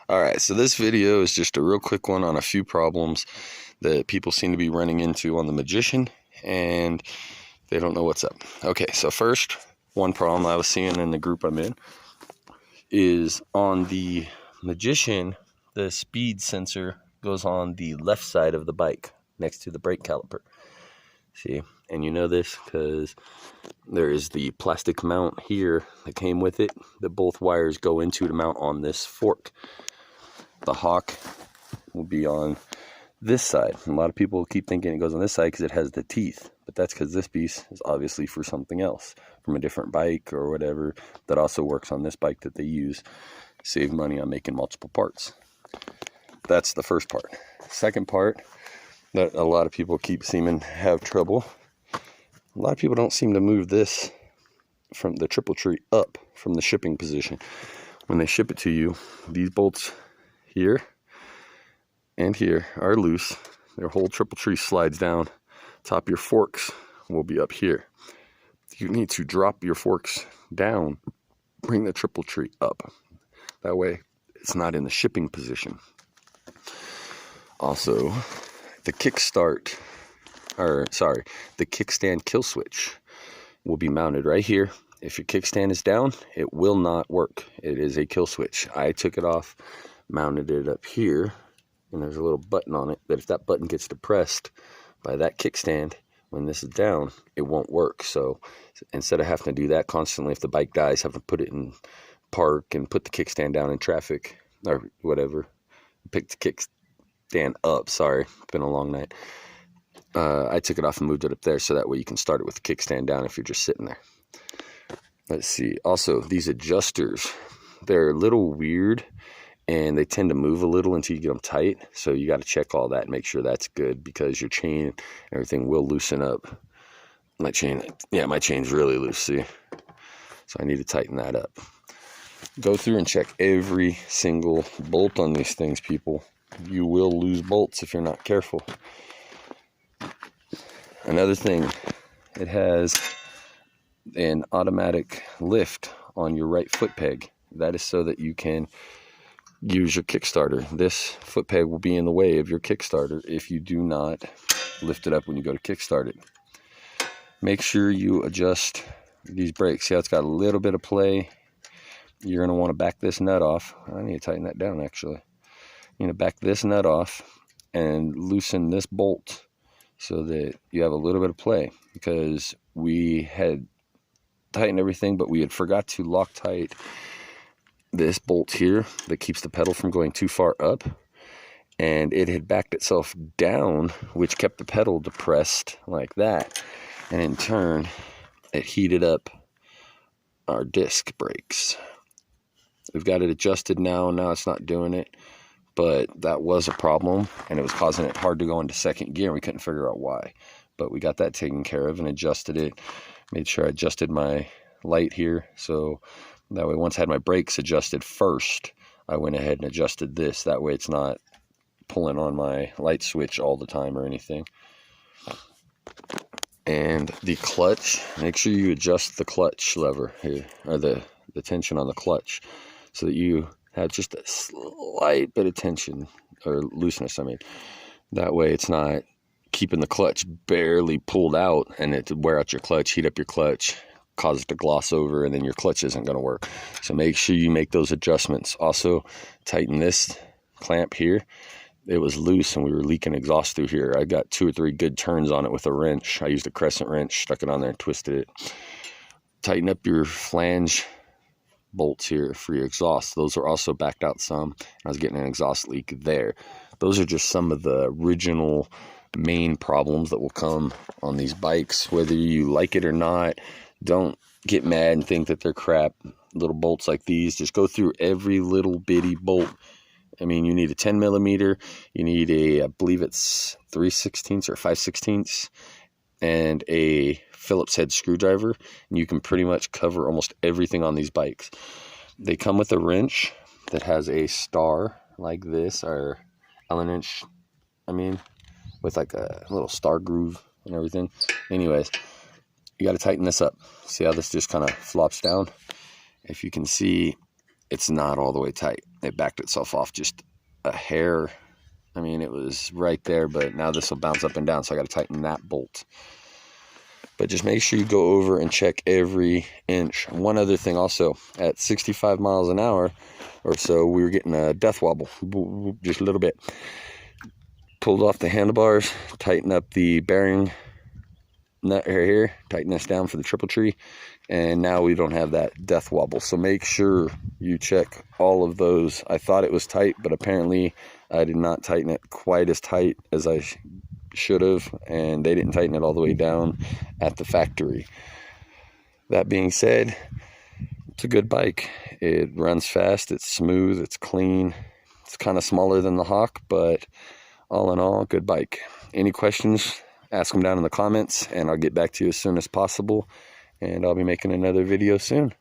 Alright, so this video is just a real quick one on a few problems that people seem to be running into on the Magician, and they don't know what's up. Okay, so first, one problem I was seeing in the group I'm in is on the Magician, the speed sensor goes on the left side of the bike, next to the brake caliper. See, and you know this because there is the plastic mount here that came with it that both wires go into to mount on this fork. The Hawk will be on this side. A lot of people keep thinking it goes on this side because it has the teeth, but that's because this piece is obviously for something else, from a different bike or whatever, that also works on this bike that they use. Save money on making multiple parts. That's the first part. Second part that a lot of people keep seeming to have trouble. A lot of people don't seem to move this from the triple tree up from the shipping position. When they ship it to you, these bolts here and here are loose. Their whole triple tree slides down. Top of your forks will be up here. You need to drop your forks down, bring the triple tree up. That way it's not in the shipping position. Also, the kickstand kill switch will be mounted right here. If your kickstand is down, it will not work. It is a kill switch. I took it off, mounted it up here, and there's a little button on it that if that button gets depressed by that kickstand when this is down, it won't work. So instead of having to do that constantly, if the bike dies, have to put it in park and put the kickstand down in traffic or whatever, pick the kickstand up. Sorry, it's been a long night. I took it off and moved it up there so that way you can start it with the kickstand down if you're just sitting there. Let's see. Also, these adjusters, they're a little weird and they tend to move a little until you get them tight. So you got to check all that and make sure that's good because your chain and everything will loosen up. My chain's really loose, see? So I need to tighten that up. Go through and check every single bolt on these things, people. You will lose bolts if you're not careful. Another thing, it has an automatic lift on your right foot peg. That is so that you can use your Kickstarter. This foot peg will be in the way of your Kickstarter if you do not lift it up when you go to kickstart it. Make sure you adjust these brakes. See how it's got a little bit of play? You're going to want to back this nut off. I need to tighten that down actually. You're going to back this nut off and loosen this bolt so that you have a little bit of play, because we had tightened everything, but we had forgot to lock tight this bolt here that keeps the pedal from going too far up, and it had backed itself down, which kept the pedal depressed like that, and in turn it heated up our disc brakes. We've got it adjusted now it's not doing it, but that was a problem and it was causing it hard to go into second gear. We couldn't figure out why, but we got that taken care of and adjusted it. Made sure I adjusted my light here, so that way once I had my brakes adjusted first, I went ahead and adjusted this. That way it's not pulling on my light switch all the time or anything. And the clutch, make sure you adjust the clutch lever here, or the tension on the clutch, so that you have just a slight bit of tension or looseness. That way it's not keeping the clutch barely pulled out and it wear out your clutch, heat up your clutch, cause it to gloss over, and then your clutch isn't going to work. So make sure you make those adjustments. Also, tighten this clamp here. It was loose and we were leaking exhaust through here. I got 2 or 3 good turns on it with a wrench. I used a crescent wrench, stuck it on there and twisted it. Tighten up your flange bolts here for your exhaust. Those are also backed out some. I was getting an exhaust leak there. Those are just some of the original main problems that will come on these bikes, whether you like it or not. Don't get mad and think that they're crap. Little bolts like these, just go through every little bitty bolt. You need a 10 millimeter, you need I believe it's 3/16 or 5/16, and a Phillips head screwdriver, and you can pretty much cover almost everything on these bikes. They come with a wrench that has a star like this, or Allen wrench, with like a little star groove and everything. Anyways, you got to tighten this up. See how this just kind of flops down? If you can see, it's not all the way tight. It backed itself off just a hair. I mean, it was right there, but now this will bounce up and down, so I got to tighten that bolt. But just make sure you go over and check every inch. One other thing also, at 65 miles an hour or so, we were getting a death wobble, just a little bit. Pulled off the handlebars, tighten up the bearing nut right here, tighten this down for the triple tree, and now we don't have that death wobble. So make sure you check all of those. I thought it was tight, but apparently I did not tighten it quite as tight as I should have, and they didn't tighten it all the way down at the factory. That being said, it's a good bike. It runs fast, it's smooth, it's clean. It's kind of smaller than the Hawk, but all in all, good bike. Any questions, ask them down in the comments, and I'll get back to you as soon as possible, and I'll be making another video soon.